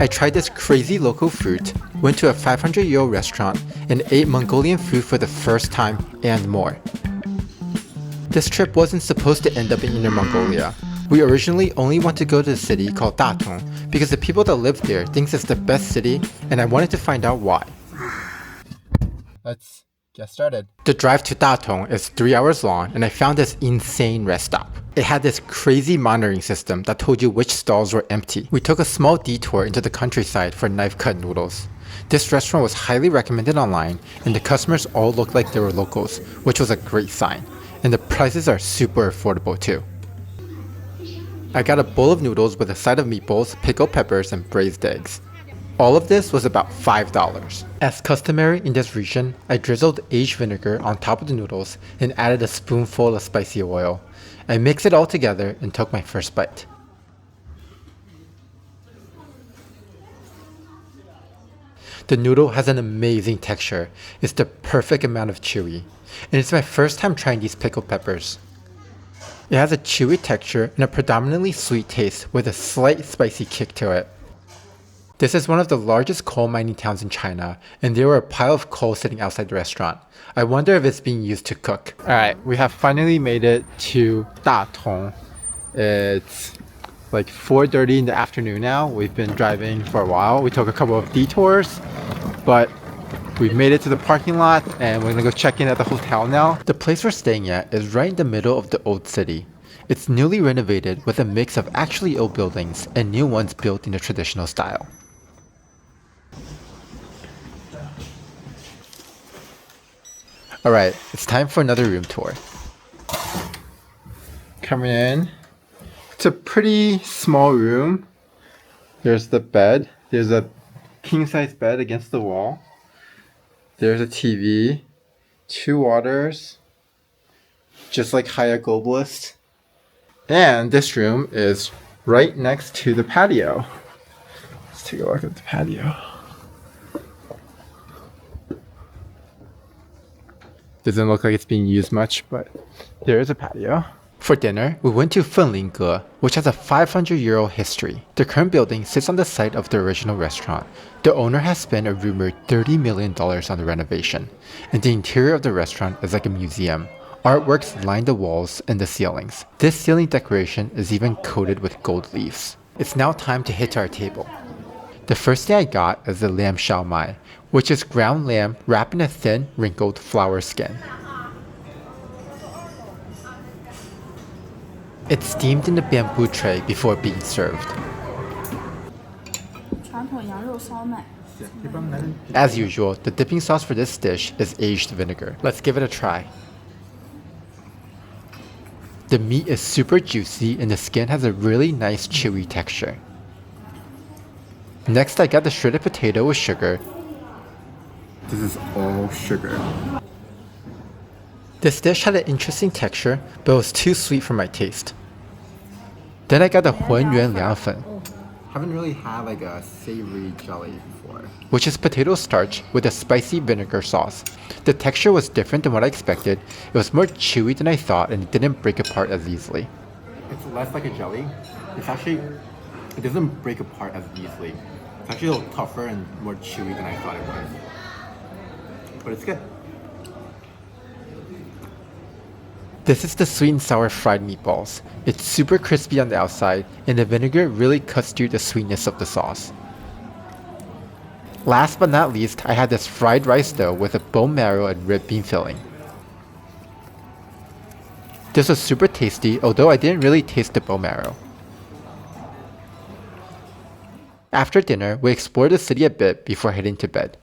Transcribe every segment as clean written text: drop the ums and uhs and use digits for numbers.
I tried this crazy local fruit, went to a 500-year-old restaurant, and ate Mongolian food for the first time and more. This trip wasn't supposed to end up in Inner Mongolia. We originally only wanted to go to a city called Datong because the people that live there thinks it's the best city, and I wanted to find out why. Let's get started. The drive to Datong is 3 hours long, and I found this insane rest stop. It had this crazy monitoring system that told you which stalls were empty. We took a small detour into the countryside for knife-cut noodles. This restaurant was highly recommended online, and the customers all looked like they were locals, which was a great sign. And the prices are super affordable too. I got a bowl of noodles with a side of meatballs, pickled peppers, and braised eggs. All of this was about $5. As customary in this region, I drizzled aged vinegar on top of the noodles and added a spoonful of spicy oil. I mixed it all together and took my first bite. The noodle has an amazing texture. It's the perfect amount of chewy. And it's my first time trying these pickled peppers. It has a chewy texture and a predominantly sweet taste with a slight spicy kick to it. This is one of the largest coal mining towns in China, and there were a pile of coal sitting outside the restaurant. I wonder if it's being used to cook. Alright, we have finally made it to Datong. It's like 4:30 in the afternoon now. We've been driving for a while. We took a couple of detours, but we've made it to the parking lot and we're gonna go check in at the hotel now. The place we're staying at is right in the middle of the old city. It's newly renovated with a mix of actually old buildings and new ones built in a traditional style. Alright, it's time for another room tour. Coming in. It's a pretty small room. There's the bed. There's a king-size bed against the wall. There's a TV. 2 waters. Just like Haya Globalist. And this room is right next to the patio. Let's take a look at the patio. Doesn't look like it's being used much, but there is a patio. For dinner, we went to Fengling Ge, which has a 500-year-old history. The current building sits on the site of the original restaurant. The owner has spent a rumored $30 million on the renovation, and the interior of the restaurant is like a museum. Artworks line the walls and the ceilings. This ceiling decoration is even coated with gold leaves. It's now time to hit our table. The first thing I got is the lamb shao mai, which is ground lamb wrapped in a thin, wrinkled flour skin. It's steamed in a bamboo tray before being served. As usual, the dipping sauce for this dish is aged vinegar. Let's give it a try. The meat is super juicy and the skin has a really nice chewy texture. Next, I got the shredded potato with sugar. This is all sugar. This dish had an interesting texture, but it was too sweet for my taste. Then I got the Huan Yuan Liang Fen. Haven't really had like a savory jelly before. Which is potato starch with a spicy vinegar sauce. The texture was different than what I expected. It was more chewy than I thought and it didn't break apart as easily. It's less like a jelly. It doesn't break apart as easily. It's actually a little tougher and more chewy than I thought it was. But it's good. This is the sweet and sour fried meatballs. It's super crispy on the outside, and the vinegar really cuts through the sweetness of the sauce. Last but not least, I had this fried rice dough with a bone marrow and red bean filling. This was super tasty, although I didn't really taste the bone marrow. After dinner, we explored the city a bit before heading to bed.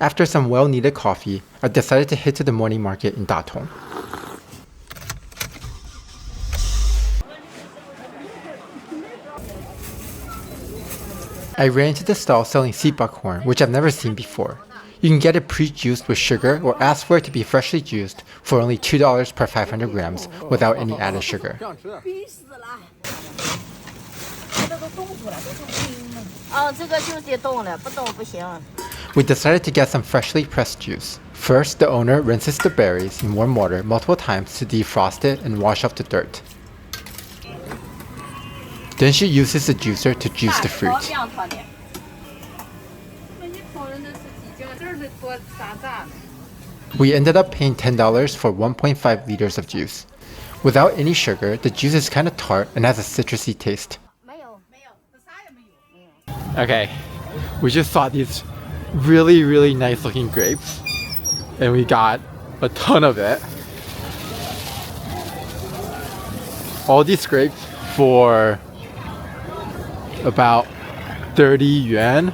After some well-needed coffee, I decided to head to the morning market in Datong. I ran into the stall selling sea buckhorn, which I've never seen before. You can get it pre-juiced with sugar or ask for it to be freshly juiced for only $2 per 500 grams without any added sugar. We decided to get some freshly pressed juice. First, the owner rinses the berries in warm water multiple times to defrost it and wash off the dirt. Then she uses the juicer to juice the fruit. We ended up paying $10 for 1.5 liters of juice. Without any sugar, the juice is kind of tart and has a citrusy taste. Okay, we just saw these really nice looking grapes and we got a ton of it. All these grapes for about 30 yuan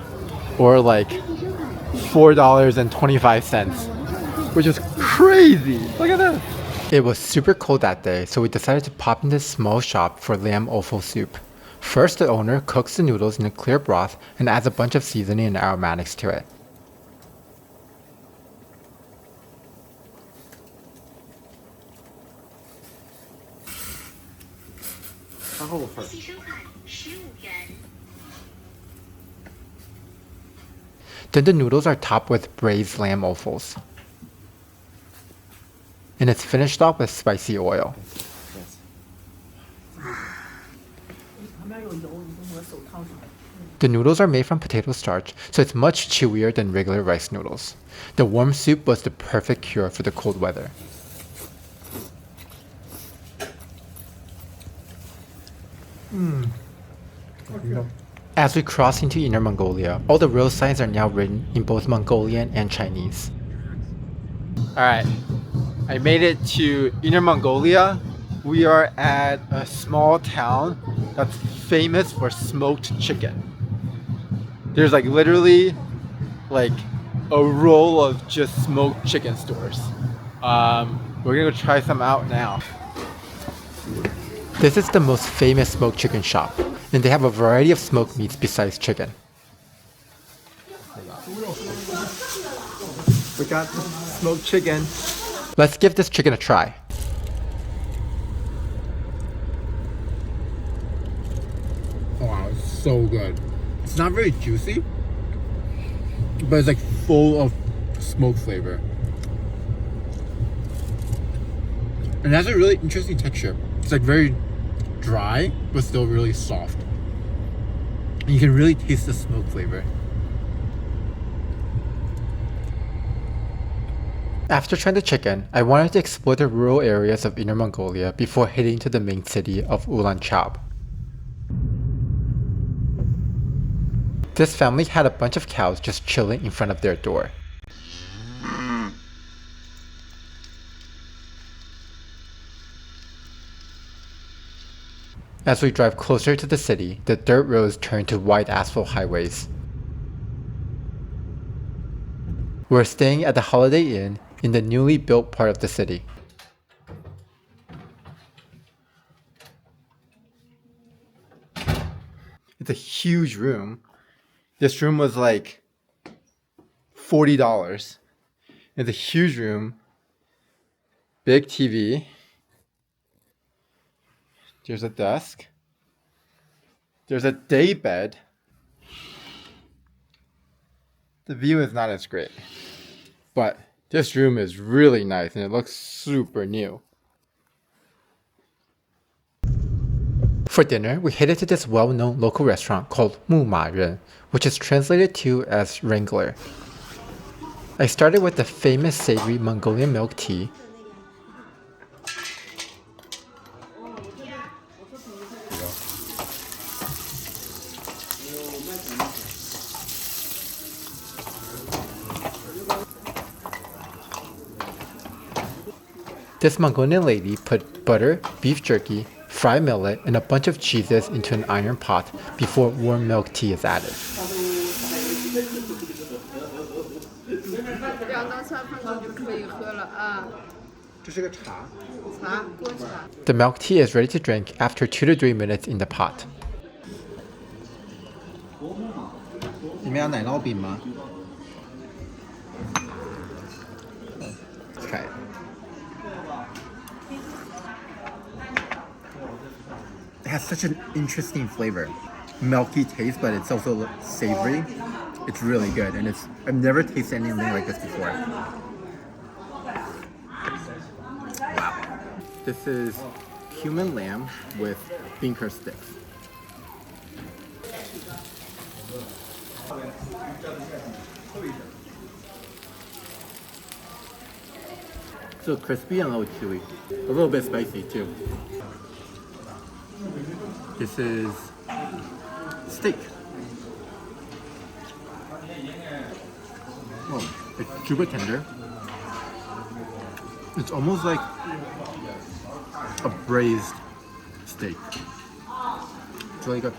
or like $4.25, which is crazy. Look at this. It was super cold that day, so we decided to pop in this small shop for lamb offal soup. First, the owner cooks the noodles in a clear broth and adds a bunch of seasoning and aromatics to it. Then the noodles are topped with braised lamb offals. And it's finished off with spicy oil. The noodles are made from potato starch, so it's much chewier than regular rice noodles. The warm soup was the perfect cure for the cold weather. As we cross into Inner Mongolia, all the road signs are now written in both Mongolian and Chinese. Alright, I made it to Inner Mongolia. We are at a small town that's famous for smoked chicken. There's like literally like a row of just smoked chicken stores. We're gonna go try some out now. This is the most famous smoked chicken shop, and they have a variety of smoked meats besides chicken. We got smoked chicken. Let's give this chicken a try. Wow, it's so good. It's not very juicy, but it's like full of smoke flavor. And it has a really interesting texture. It's like very dry, but still really soft. And you can really taste the smoke flavor. After trying the chicken, I wanted to explore the rural areas of Inner Mongolia before heading to the main city of Ulaanbaatar. This family had a bunch of cows just chilling in front of their door. As we drive closer to the city, the dirt roads turn to wide asphalt highways. We're staying at the Holiday Inn in the newly built part of the city. It's a huge room. This room was like $40. It's a huge room. Big TV. There's a desk. There's a day bed. The view is not as great, but this room is really nice and it looks super new. For dinner, we headed to this well-known local restaurant called Mu Ma Ren, which is translated to as Wrangler. I started with the famous savory Mongolian milk tea. This Mongolian lady put butter, beef jerky, fried millet, and a bunch of cheeses into an iron pot before warm milk tea is added. The milk tea is ready to drink after 2 to 3 minutes in the pot. Let's try it. It has such an interesting flavor. Milky taste, but it's also savory. It's really good, and I've never tasted anything like this before. Wow. This is human lamb with finger sticks. So crispy and a little chewy. A little bit spicy too. This is steak. Oh, it's super tender. It's almost like a braised steak. It's really good.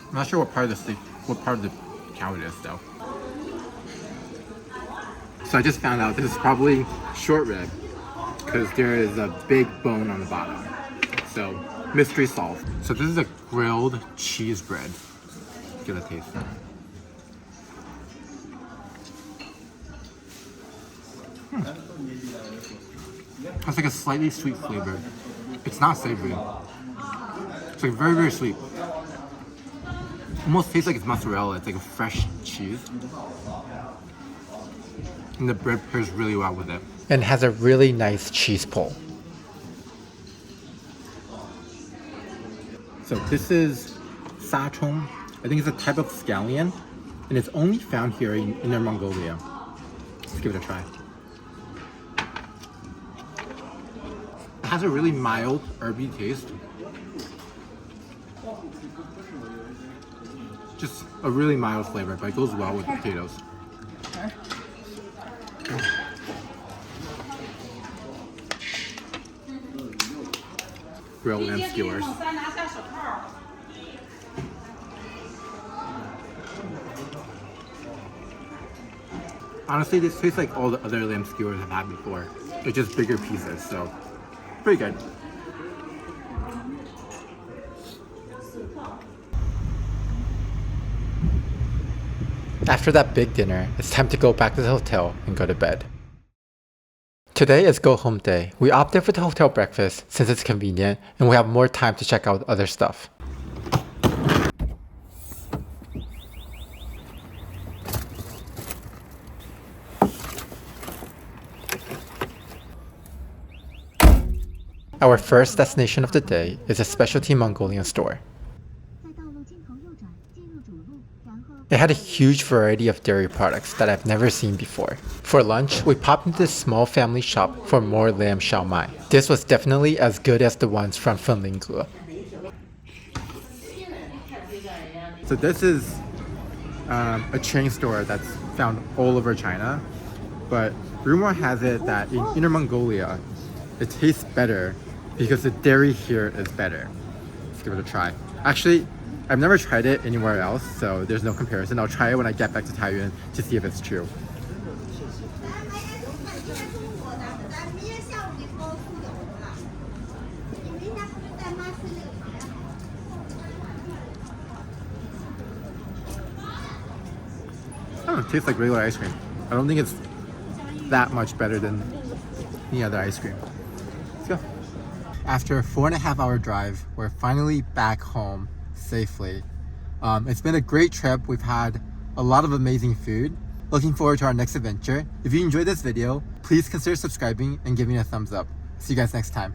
I'm not sure what part of the steak, what part of the cow it is though. So I just found out this is probably short rib because there is a big bone on the bottom. So mystery solved. So this is a grilled cheese bread. Give it a taste. Has like a slightly sweet flavor. It's not savory. It's like very, very sweet. Almost tastes like it's mozzarella. It's like a fresh cheese. And the bread pairs really well with it. And has a really nice cheese pull. So this is sachong. I think it's a type of scallion. And it's only found here in Inner Mongolia. Let's give it a try. It has a really mild, herby taste. Just a really mild flavor, but it goes well with potatoes. Grilled lamb skewers. Honestly, this tastes like all the other lamb skewers I've had before. It's just bigger pieces, so pretty good. After that big dinner, it's time to go back to the hotel and go to bed. Today is go home day. We opted for the hotel breakfast since it's convenient and we have more time to check out other stuff. Our first destination of the day is a specialty Mongolian store. It had a huge variety of dairy products that I've never seen before. For lunch, we popped into this small family shop for more lamb shao mai. This was definitely as good as the ones from Fengling Ge. So this is a chain store that's found all over China, but rumor has it that in Inner Mongolia, it tastes better because the dairy here is better. Let's give it a try. Actually, I've never tried it anywhere else, so there's no comparison. I'll try it when I get back to Taiyuan to see if it's true. Oh, it tastes like regular ice cream. I don't think it's that much better than any other ice cream. Let's go. After a 4.5 hour drive, we're finally back home safely. It's been a great trip. We've had a lot of amazing food. Looking forward to our next adventure. If you enjoyed this video, please consider subscribing and giving a thumbs up. See you guys next time.